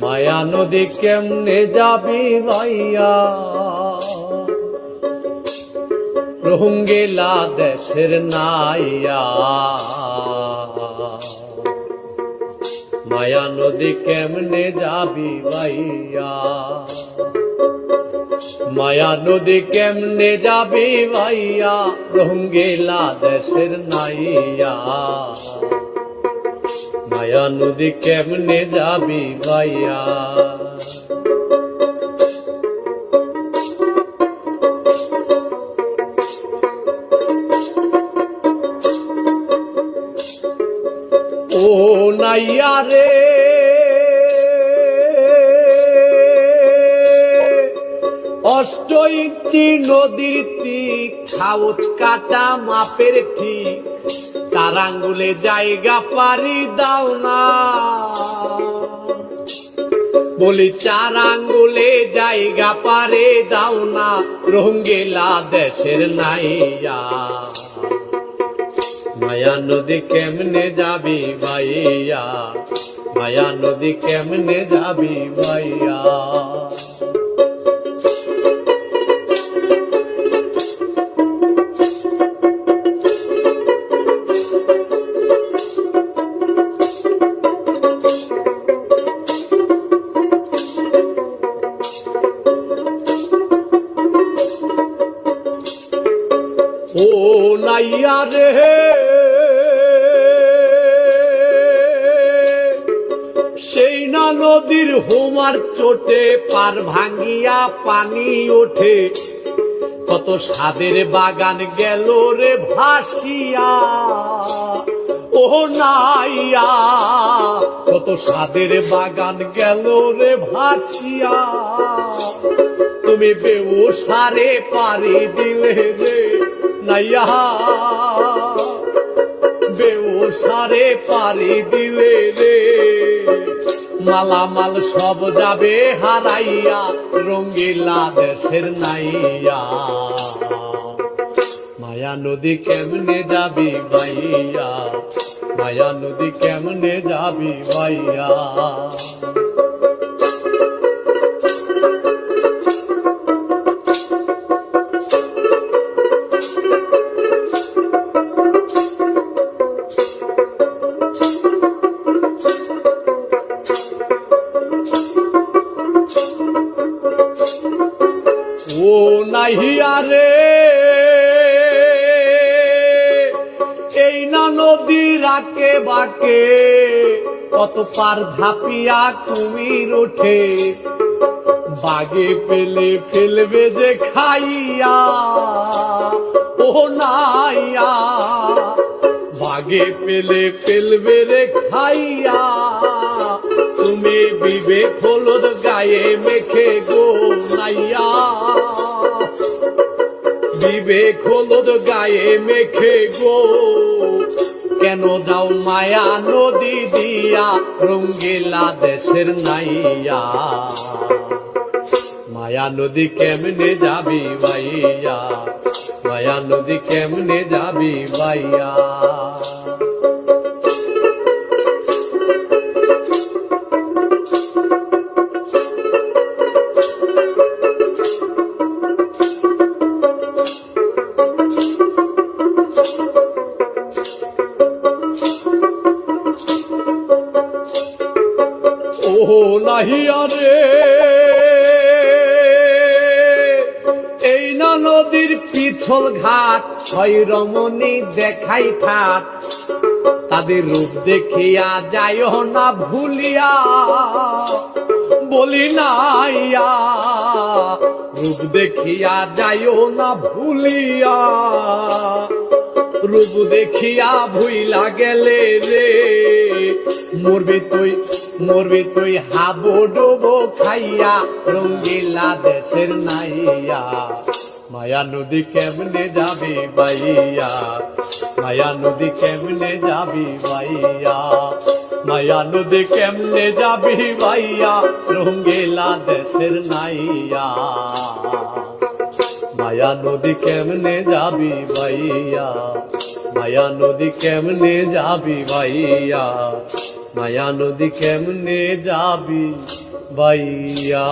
মায়া নদী কেমনে যাবি ভাইয়া, রোহিঙ্গা দেশের নাইয়া। মায়া নদী কেমনে যাবি ভাইয়া, মায়া নদী কেমনে যাবি ভাইয়া, রোহিঙ্গা দেশের নাইয়া। মায়া নদী কেমনে যাবি ভাইয়া। ও নাইয়া রে অষ্ট ইঞ্চি নদীর তীর, খাউচ কাটা মাপের ঠিক, 4 আঙ্গুলে জায়গা পারি দাও না। বলি 4 আঙ্গুলে জায়গা পারে দাও না, রোহিঙ্গা দেশের নাইয়া। মায়া নদী কেমনে যাবি ভাইয়া, মায়া নদী কেমনে যাবি ভাইয়া। ও নাইয়া রে সেই না নদীর হোমার চোটে, পার ভাঙ্গিয়া পানি ওঠে, কত সাদের বাগান গেল রে ভাসিয়া। ও নাইয়া কত সাদের বাগান গেল রে ভাসিয়া। তুমি বেউসারে পারি দিলে রে নাইয়া, বেউসারে পারি দিলে রে। মালামাল সব যাবে হারাইয়া, রোহিঙ্গা দেশের নাইয়া। মায়া নদী কেমনে যাবি ভাইয়া, মায়া নদী কেমনে যাবি ভাইয়া। ও নাহিয়া রে এই না নদী রাকে বাকে, কত পার ঝাঁপিয়া কুমির ওঠে, বাগে পেলে ফেলবে যে খাইয়া। ও নাইয়া বাগে পেলে ফেলবে রে খাইয়া। তুমি বিবেক হলুদ গায়ে মেখে গো নাইয়া, বিবেক হলুদ গায়ে মেখে গো, কেন যাও মায়া নদী দিয়া, রোহিঙ্গা দেশের নাইয়া। মায়া নদী কেমনে যাবি ভাইয়া, মায়া নদী কেমনে যাবি ভাইয়া। ও নাহিয়া রে এই না নদীর পিছল ঘাট, হয় রমণী দেখাই ঠাট, তাদের রূপ দেখিয়া যাইও না ভুলিয়া। বলি নাইয়া রূপ দেখিয়া যাইও না ভুলিয়া। রূপ দেখিয়া ভুইলা গেলে রে, মরবি তুই হাবো ডোবো খাইয়া, রোহিঙ্গা দেশের নাইয়া। মায়া নদী কেমনে যাবি ভাইয়া, মায়া নদী কেমনে যাবি ভাইয়া, মায়া নদী কেমনে যাবি ভাইয়া, রোহিঙ্গা দেশের নাইয়া। মায়া নদী কেমনে যাবি ভাইয়া, মায়া নদী কেমনে যাবি ভাইয়া, মায়া নদী কেমনে যাবি বাইয়া।